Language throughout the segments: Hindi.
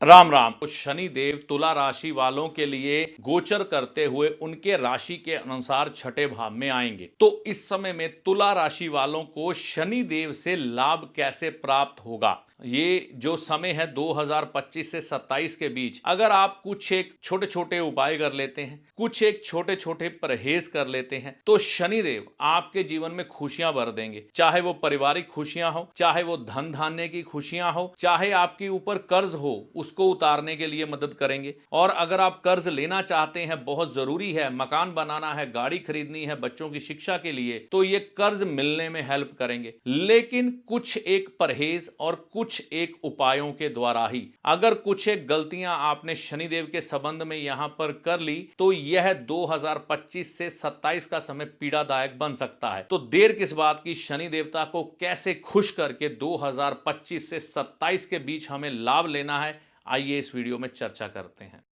राम राम। तो शनि देव तुला राशि वालों के लिए गोचर करते हुए उनके राशि के अनुसार छठे भाव में आएंगे। तो इस समय में तुला राशि वालों को शनि देव से लाभ कैसे प्राप्त होगा, ये जो समय है 2025 से 27 के बीच, अगर आप कुछ एक छोटे छोटे उपाय कर लेते हैं, कुछ एक छोटे छोटे परहेज कर लेते हैं, तो शनिदेव आपके जीवन में खुशियां भर देंगे। चाहे वो पारिवारिक खुशियां हो, चाहे वो धन धान्य की खुशियां हो, चाहे आपके ऊपर कर्ज हो उसको उतारने के लिए मदद करेंगे। और अगर आप कर्ज लेना चाहते हैं, बहुत जरूरी है, मकान बनाना है, गाड़ी खरीदनी है बच्चों की शिक्षा के लिए, तो ये कर्ज मिलने में हेल्प करेंगे। लेकिन कुछ एक परहेज और कुछ एक उपायों के द्वारा ही, अगर कुछ एक गलतियां आपने शनिदेव के संबंध में यहां पर कर ली, तो यह 2025 से 27 का समय पीड़ादायक बन सकता है। तो देर किस बात की, शनि देवता को कैसे खुश करके 2025 से 27 के बीच हमें लाभ लेना है, आइए इस वीडियो में चर्चा करते हैं।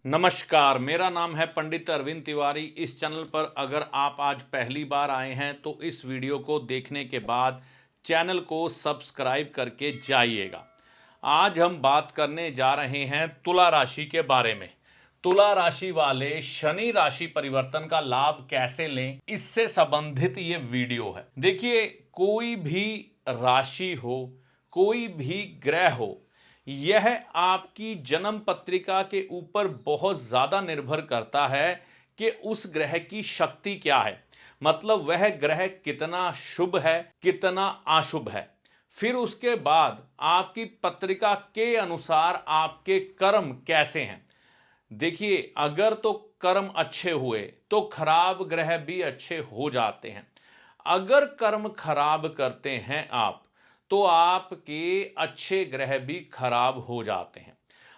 नमस्कार, मेरा नाम है पंडित अरविंद तिवारी। इस चैनल पर अगर आप आज पहली बार आए हैं तो इस वीडियो को देखने के बाद चैनल को सब्सक्राइब करके जाइएगा। आज हम बात करने जा रहे हैं तुला राशि के बारे में। तुला राशि वाले शनि राशि परिवर्तन का लाभ कैसे लें, इससे संबंधित ये वीडियो है। देखिए, कोई भी राशि हो, कोई भी ग्रह हो, यह आपकी जन्म पत्रिका के ऊपर बहुत ज्यादा निर्भर करता है कि उस ग्रह की शक्ति क्या है, मतलब वह ग्रह कितना शुभ है, कितना अशुभ है। फिर उसके बाद आपकी पत्रिका के अनुसार आपके कर्म कैसे हैं। देखिए, अगर तो कर्म अच्छे हुए तो खराब ग्रह भी अच्छे हो जाते हैं। अगर कर्म खराब करते हैं आप, तो आपके अच्छे ग्रह भी खराब हो जाते हैं।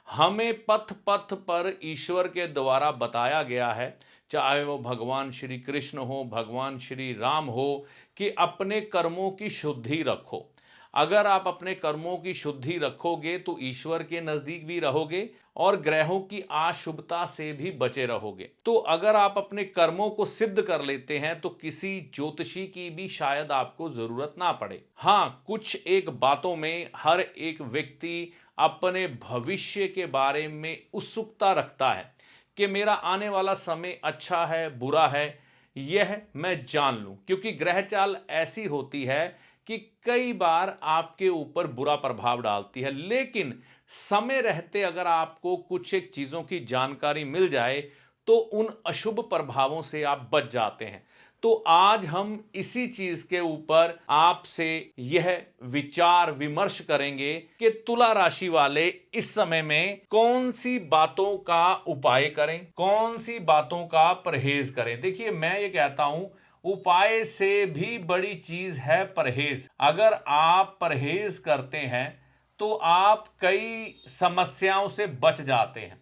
हमें पथ पथ पर ईश्वर के द्वारा बताया गया है, चाहे वो भगवान श्री कृष्ण हो, भगवान श्री राम हो, कि अपने कर्मों की शुद्धि रखो। अगर आप अपने कर्मों की शुद्धि रखोगे तो ईश्वर के नजदीक भी रहोगे और ग्रहों की अशुभता से भी बचे रहोगे। तो अगर आप अपने कर्मों को सिद्ध कर लेते हैं तो किसी ज्योतिषी की भी शायद आपको जरूरत ना पड़े। हाँ, कुछ एक बातों में हर एक व्यक्ति अपने भविष्य के बारे में उत्सुकता रखता है कि मेरा आने वाला समय अच्छा है, बुरा है, यह मैं जान लूं, क्योंकि ग्रह चाल ऐसी होती है कि कई बार आपके ऊपर बुरा प्रभाव डालती है। लेकिन समय रहते अगर आपको कुछ एक चीजों की जानकारी मिल जाए तो उन अशुभ प्रभावों से आप बच जाते हैं। तो आज हम इसी चीज के ऊपर आपसे यह विचार विमर्श करेंगे कि तुला राशि वाले इस समय में कौन सी बातों का उपाय करें, कौन सी बातों का परहेज करें। देखिए, मैं ये कहता हूं, उपाय से भी बड़ी चीज है परहेज। अगर आप परहेज करते हैं तो आप कई समस्याओं से बच जाते हैं।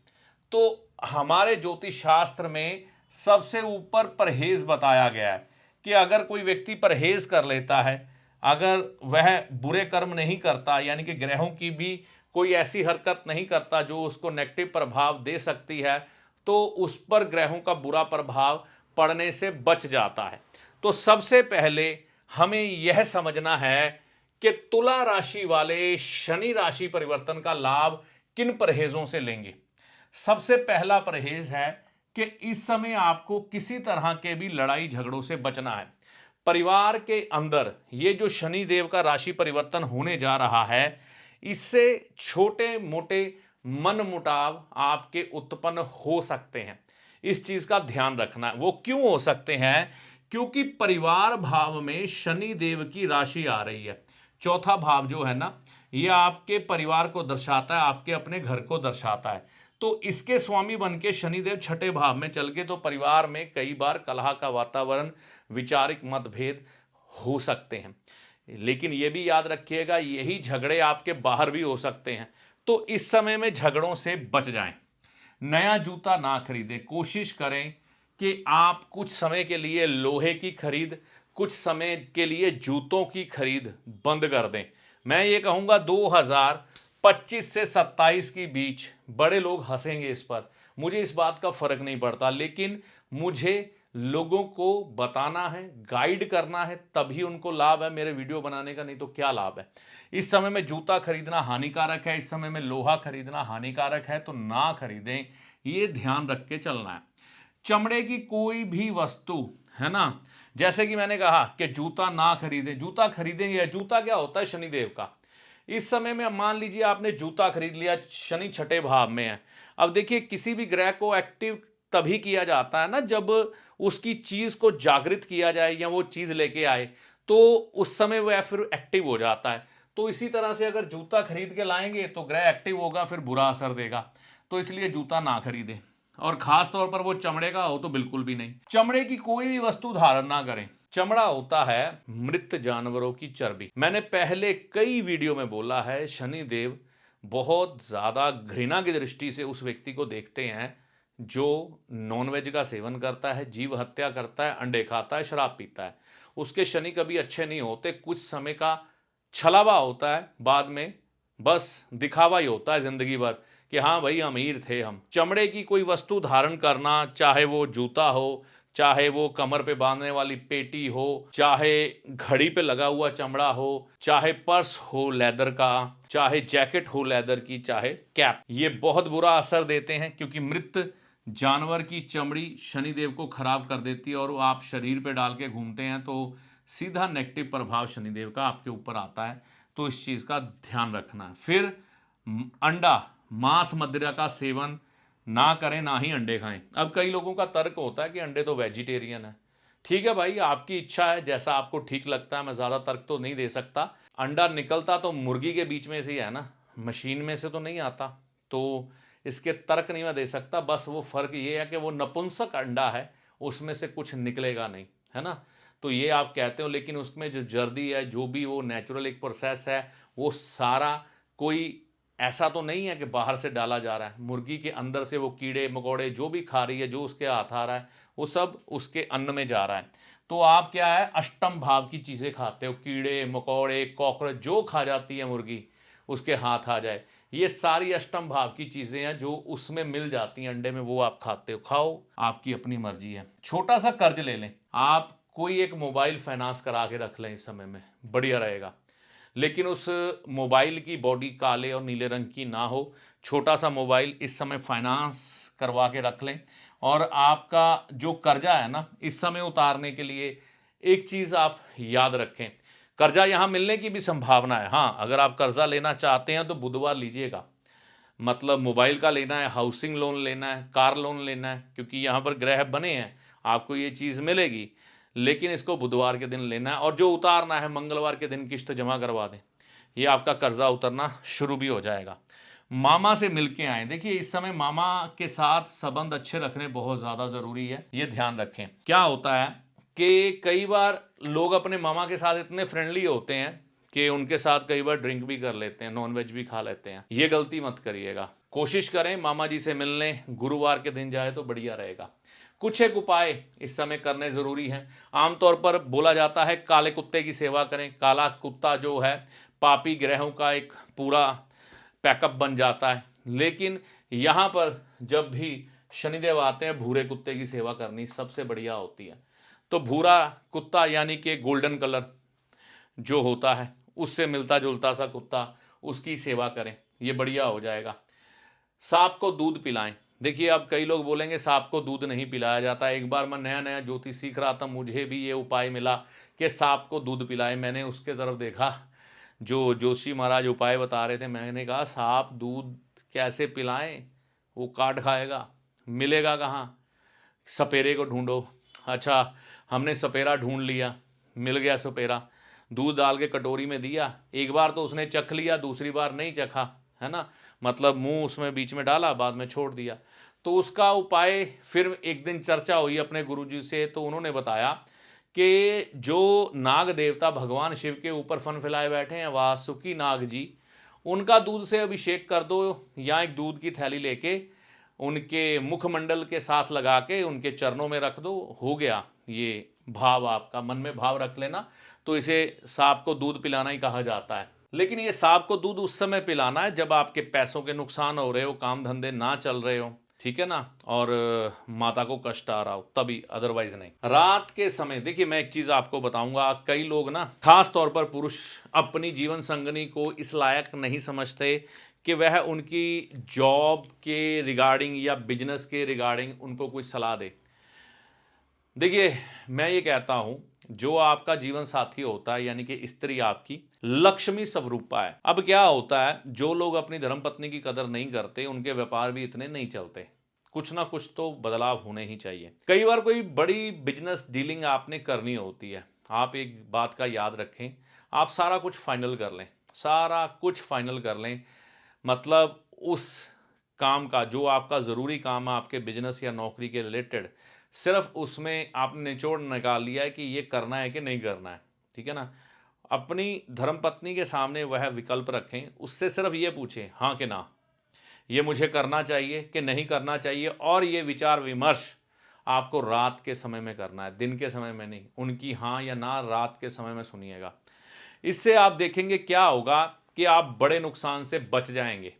तो हमारे ज्योतिष शास्त्र में सबसे ऊपर परहेज बताया गया है कि अगर कोई व्यक्ति परहेज कर लेता है, अगर वह बुरे कर्म नहीं करता, यानी कि ग्रहों की भी कोई ऐसी हरकत नहीं करता जो उसको नेगेटिव प्रभाव दे सकती है, तो उस पर ग्रहों का बुरा प्रभाव पड़ने से बच जाता है। तो सबसे पहले हमें यह समझना है कि तुला राशि वाले शनि राशि परिवर्तन का लाभ किन परहेजों से लेंगे। सबसे पहला परहेज है कि इस समय आपको किसी तरह के भी लड़ाई झगड़ों से बचना है। परिवार के अंदर ये जो शनि देव का राशि परिवर्तन होने जा रहा है, इससे छोटे मोटे मन मुटाव आपके उत्पन्न हो सकते हैं। इस चीज का ध्यान रखना है। वो क्यों हो सकते हैं? क्योंकि परिवार भाव में शनि देव की राशि आ रही है। चौथा भाव जो है ना, ये आपके परिवार को दर्शाता है, आपके अपने घर को दर्शाता है। तो इसके स्वामी बन के शनिदेव छठे भाव में चल के तो परिवार में कई बार कलह का वातावरण, विचारिक मतभेद हो सकते हैं। लेकिन यह भी याद रखिएगा, यही झगड़े आपके बाहर भी हो सकते हैं। तो इस समय में झगड़ों से बच जाएं। नया जूता ना खरीदें। कोशिश करें कि आप कुछ समय के लिए लोहे की खरीद, कुछ समय के लिए जूतों की खरीद बंद कर दें। मैं ये कहूँगा 2025 से 27 के बीच बड़े लोग हंसेंगे इस पर, मुझे इस बात का फर्क नहीं पड़ता, लेकिन मुझे लोगों को बताना है, गाइड करना है, तभी उनको लाभ है मेरे वीडियो बनाने का, नहीं तो क्या लाभ है। इस समय में जूता खरीदना हानिकारक है, इस समय में लोहा खरीदना हानिकारक है, तो ना खरीदें, ये ध्यान रख के चलना है। चमड़े की कोई भी वस्तु, है ना, जैसे कि मैंने कहा कि जूता ना खरीदें, जूता खरीदेंगे, जूता क्या होता है, शनिदेव का। इस समय में मान लीजिए आपने जूता खरीद लिया, शनि छठे भाव में है। अब देखिए किसी भी ग्रह को एक्टिव तभी किया जाता है ना जब उसकी चीज को जागृत किया जाए या वो चीज लेके आए, तो उस समय वह फिर एक्टिव हो जाता है। तो इसी तरह से अगर जूता खरीद के लाएंगे तो ग्रह एक्टिव होगा, फिर बुरा असर देगा। तो इसलिए जूता ना खरीदें, और खास तौर पर वो चमड़े का हो तो बिल्कुल भी नहीं। चमड़े की कोई भी वस्तु धारण ना करें। चमड़ा होता है मृत जानवरों की चर्बी। मैंने पहले कई वीडियो में बोला है, शनिदेव बहुत ज्यादा घृणा की दृष्टि से उस व्यक्ति को देखते हैं जो नॉनवेज का सेवन करता है, जीव हत्या करता है, अंडे खाता है, शराब पीता है। उसके शनि कभी अच्छे नहीं होते, कुछ समय का छलावा होता है, बाद में बस दिखावा ही होता है जिंदगी भर कि हाँ भाई अमीर थे हम। चमड़े की कोई वस्तु धारण करना, चाहे वो जूता हो, चाहे वो कमर पे बांधने वाली पेटी हो, चाहे घड़ी पे लगा हुआ चमड़ा हो, चाहे पर्स हो लेदर का, चाहे जैकेट हो लेदर की, चाहे कैप, ये बहुत बुरा असर देते हैं, क्योंकि मृत जानवर की चमड़ी शनिदेव को खराब कर देती है, और वो आप शरीर पे डाल के घूमते हैं तो सीधा नेगेटिव प्रभाव शनिदेव का आपके ऊपर आता है। तो इस चीज का ध्यान रखना है। फिर अंडा, मांस मदिरा का सेवन ना करें, ना ही अंडे खाएं। अब कई लोगों का तर्क होता है कि अंडे तो वेजिटेरियन है। ठीक है भाई, आपकी इच्छा है, जैसा आपको ठीक लगता है, मैं ज्यादा तर्क तो नहीं दे सकता। अंडा निकलता तो मुर्गी के बीच में से ही है ना, मशीन में से तो नहीं आता, तो इसके तर्क नहीं मैं दे सकता। बस वो फर्क ये है कि वो नपुंसक अंडा है, उसमें से कुछ निकलेगा नहीं, है ना। तो ये आप कहते हो, लेकिन उसमें जो जर्दी है, जो भी वो नेचुरल एक प्रोसेस है, वो सारा कोई ऐसा तो नहीं है कि बाहर से डाला जा रहा है। मुर्गी के अंदर से वो कीड़े मकोड़े जो भी खा रही है, जो उसके हाथ आ रहा है, वो सब उसके अन्न में जा रहा है। तो आप क्या है, अष्टम भाव की चीजें खाते हो, कीड़े मकोड़े कॉकरोच जो खा जाती है मुर्गी, उसके हाथ आ जाए, ये सारी अष्टम भाव की चीजें हैं जो उसमें मिल जाती हैं अंडे में, वो आप खाते हो, खाओ, आपकी अपनी मर्जी है। छोटा सा कर्ज ले लें आप, कोई एक मोबाइल फाइनेंस करा के रख लें, इस समय में बढ़िया रहेगा। लेकिन उस मोबाइल की बॉडी काले और नीले रंग की ना हो, छोटा सा मोबाइल इस समय फाइनेंस करवा के रख लें। और आपका जो कर्जा है ना, इस समय उतारने के लिए एक चीज़ आप याद रखें, कर्जा यहाँ मिलने की भी संभावना है। हाँ, अगर आप कर्जा लेना चाहते हैं तो बुधवार लीजिएगा, मतलब मोबाइल का लेना है, हाउसिंग लोन लेना है, कार लोन लेना है, क्योंकि यहाँ पर ग्रह बने हैं, आपको ये चीज़ मिलेगी, लेकिन इसको बुधवार के दिन लेना है। और जो उतारना है, मंगलवार के दिन किस्त जमा करवा दें, ये आपका कर्जा उतरना शुरू भी हो जाएगा। मामा से मिलके आए, देखिए इस समय मामा के साथ संबंध अच्छे रखने बहुत ज़्यादा ज़रूरी है, ये ध्यान रखें। क्या होता है कि कई बार लोग अपने मामा के साथ इतने फ्रेंडली होते हैं कि उनके साथ कई बार ड्रिंक भी कर लेते हैं, नॉनवेज भी खा लेते हैं। ये गलती मत करिएगा, कोशिश करें मामा जी से मिलने, गुरुवार के दिन जाए तो बढ़िया रहेगा। कुछ एक उपाय इस समय करने जरूरी हैं। आमतौर पर बोला जाता है काले कुत्ते की सेवा करें। काला कुत्ता जो है पापी ग्रहों का एक पूरा पैकअप बन जाता है, लेकिन यहाँ पर जब भी शनिदेव आते हैं, भूरे कुत्ते की सेवा करनी सबसे बढ़िया होती है। तो भूरा कुत्ता यानी कि गोल्डन कलर जो होता है, उससे मिलता जुलता सा कुत्ता, उसकी सेवा करें, ये बढ़िया हो जाएगा। सांप को दूध पिलाएं। देखिए अब कई लोग बोलेंगे सांप को दूध नहीं पिलाया जाता। एक बार मैं नया नया ज्योतिष सीख रहा था, मुझे भी ये उपाय मिला कि सांप को दूध पिलाएं। मैंने उसके तरफ देखा, जो जोशी महाराज उपाय बता रहे थे, मैंने कहा सांप दूध कैसे पिलाएं, वो काट खाएगा, मिलेगा कहाँ, सपेरे को ढूंढो। अच्छा, हमने सपेरा ढूंढ लिया, मिल गया सपेरा, दूध डाल के कटोरी में दिया, एक बार तो उसने चख लिया, दूसरी बार नहीं चखा, है ना, मतलब मुंह उसमें बीच में डाला, बाद में छोड़ दिया। तो उसका उपाय फिर एक दिन चर्चा हुई अपने गुरुजी से, तो उन्होंने बताया कि जो नाग देवता भगवान शिव के ऊपर फन फैलाए बैठे हैं, वासुकी नाग जी, उनका दूध से अभिषेक कर दो, या एक दूध की थैली लेके उनके मुखमंडल के साथ लगा के उनके चरणों में रख दो, हो गया। ये भाव आपका मन में भाव रख लेना, तो इसे सांप को दूध पिलाना ही कहा जाता है। लेकिन ये सांप को दूध उस समय पिलाना है जब आपके पैसों के नुकसान हो रहे हो, काम धंधे ना चल रहे हो, ठीक है ना, और माता को कष्ट आ रहा हो तभी, अदरवाइज नहीं। रात के समय देखिए, मैं एक चीज आपको बताऊंगा, कई लोग ना, खास तौर पर पुरुष, अपनी जीवन संगनी को इस लायक नहीं समझते कि वह उनकी जॉब के रिगार्डिंग या बिजनेस के रिगार्डिंग उनको कोई सलाह दे। देखिए, मैं ये कहता हूं, जो आपका जीवन साथी होता है यानी कि स्त्री आपकी लक्ष्मी स्वरूपा है। अब क्या होता है, जो लोग अपनी धर्मपत्नी की कदर नहीं करते उनके व्यापार भी इतने नहीं चलते। कुछ ना कुछ तो बदलाव होने ही चाहिए। कई बार कोई बड़ी बिजनेस डीलिंग आपने करनी होती है, आप एक बात का याद रखें, आप सारा कुछ फाइनल कर लें, सारा कुछ फाइनल कर लें, मतलब उस काम का जो आपका ज़रूरी काम है आपके बिजनेस या नौकरी के रिलेटेड, सिर्फ उसमें आपने निचोड़ निकाल लिया है कि ये करना है कि नहीं करना है, ठीक है ना। अपनी धर्मपत्नी के सामने वह विकल्प रखें, उससे सिर्फ ये पूछें हाँ कि ना, ये मुझे करना चाहिए कि नहीं करना चाहिए, और ये विचार विमर्श आपको रात के समय में करना है, दिन के समय में नहीं। उनकी हाँ या ना रात के समय में सुनिएगा। इससे आप देखेंगे क्या होगा कि आप बड़े नुकसान से बच जाएंगे।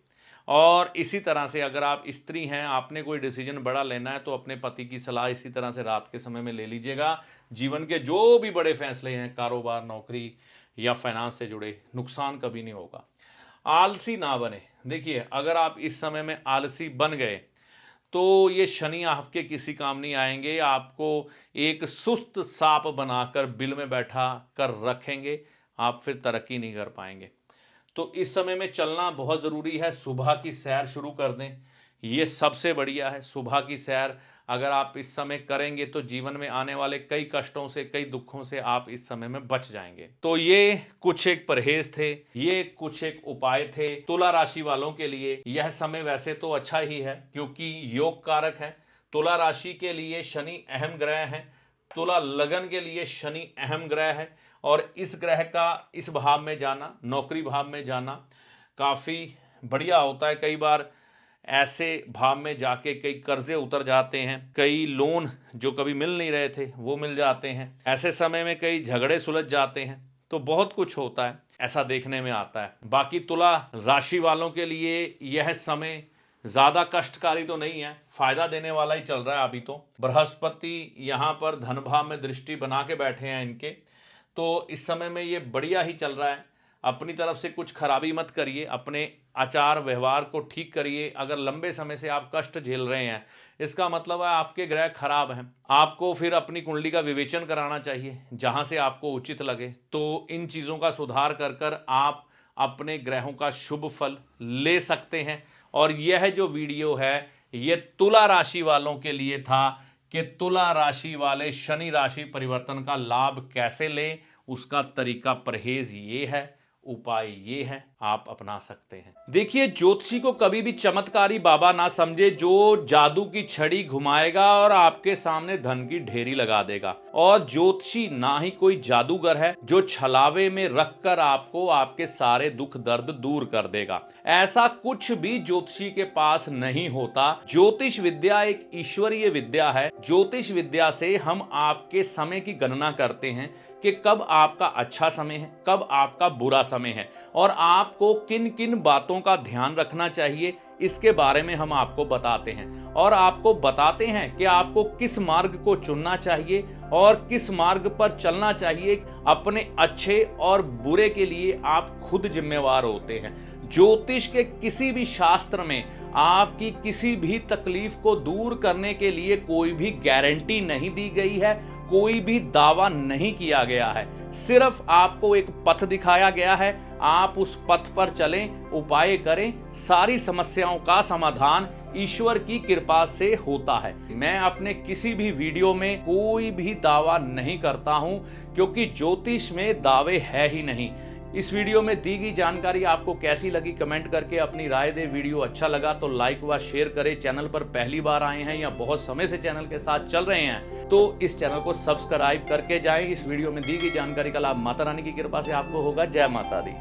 और इसी तरह से अगर आप स्त्री हैं, आपने कोई डिसीजन बड़ा लेना है, तो अपने पति की सलाह इसी तरह से रात के समय में ले लीजिएगा। जीवन के जो भी बड़े फैसले हैं, कारोबार, नौकरी या फाइनेंस से जुड़े, नुकसान कभी नहीं होगा। आलसी ना बने। देखिए, अगर आप इस समय में आलसी बन गए तो ये शनि आपके किसी काम नहीं आएंगे, आपको एक सुस्त सांप बनाकर बिल में बैठा कर रखेंगे, आप फिर तरक्की नहीं कर पाएंगे। तो इस समय में चलना बहुत ज़रूरी है। सुबह की सैर शुरू कर दें, ये सबसे बढ़िया है। सुबह की सैर अगर आप इस समय करेंगे तो जीवन में आने वाले कई कष्टों से, कई दुखों से आप इस समय में बच जाएंगे। तो ये कुछ एक परहेज थे, ये कुछ एक उपाय थे तुला राशि वालों के लिए। यह समय वैसे तो अच्छा ही है क्योंकि योग कारक है। तुला राशि के लिए शनि अहम ग्रह है, तुला लगन के लिए शनि अहम ग्रह है, और इस ग्रह का इस भाव में जाना, नौकरी भाव में जाना काफ़ी बढ़िया होता है। कई बार ऐसे भाव में जाके कई कर्जे उतर जाते हैं, कई लोन जो कभी मिल नहीं रहे थे वो मिल जाते हैं, ऐसे समय में कई झगड़े सुलझ जाते हैं। तो बहुत कुछ होता है, ऐसा देखने में आता है। बाकी तुला राशि वालों के लिए यह समय ज़्यादा कष्टकारी तो नहीं है, फायदा देने वाला ही चल रहा है। अभी तो बृहस्पति यहाँ पर धन भाव में दृष्टि बना के बैठे हैं इनके, तो इस समय में ये बढ़िया ही चल रहा है। अपनी तरफ से कुछ खराबी मत करिए, अपने आचार व्यवहार को ठीक करिए। अगर लंबे समय से आप कष्ट झेल रहे हैं, इसका मतलब है आपके ग्रह खराब हैं। आपको फिर अपनी कुंडली का विवेचन कराना चाहिए, जहां से आपको उचित लगे। तो इन चीज़ों का सुधार कर कर आप अपने ग्रहों का शुभ फल ले सकते हैं। और यह जो वीडियो है ये तुला राशि वालों के लिए था कि तुला राशि वाले शनि राशि परिवर्तन का लाभ कैसे लें। उसका तरीका परहेज ये है, उपाय ये है, आप अपना सकते हैं। देखिए, ज्योतिषी को कभी भी चमत्कारी बाबा ना समझे, जो जादू की छड़ी घुमाएगा और आपके सामने धन की ढेरी लगा देगा। और ज्योतिषी ना ही कोई जादूगर है जो छलावे में रखकर आपको आपके सारे दुख दर्द दूर कर देगा। ऐसा कुछ भी ज्योतिषी के पास नहीं होता। ज्योतिष विद्या एक ईश्वरीय विद्या है। ज्योतिष विद्या से हम आपके समय की गणना करते हैं कि कब आपका अच्छा समय है, कब आपका बुरा समय है, और आपको किन किन बातों का ध्यान रखना चाहिए, इसके बारे में हम आपको बताते हैं। और आपको बताते हैं कि आपको किस मार्ग को चुनना चाहिए और किस मार्ग पर चलना चाहिए। अपने अच्छे और बुरे के लिए आप खुद जिम्मेवार होते हैं। ज्योतिष के किसी भी शास्त्र में आपकी किसी भी तकलीफ को दूर करने के लिए कोई भी गारंटी नहीं दी गई है, कोई भी दावा नहीं किया गया है। सिर्फ आपको एक पथ दिखाया गया है, आप उस पथ पर चलें, उपाय करें, सारी समस्याओं का समाधान ईश्वर की कृपा से होता है। मैं अपने किसी भी वीडियो में कोई भी दावा नहीं करता हूं, क्योंकि ज्योतिष में दावे है ही नहीं। इस वीडियो में दी गई जानकारी आपको कैसी लगी कमेंट करके अपनी राय दे। वीडियो अच्छा लगा तो लाइक व शेयर करें। चैनल पर पहली बार आए हैं या बहुत समय से चैनल के साथ चल रहे हैं तो इस चैनल को सब्सक्राइब करके जाएं। इस वीडियो में दी गई जानकारी का लाभ माता रानी की कृपा से आपको होगा। जय माता दी।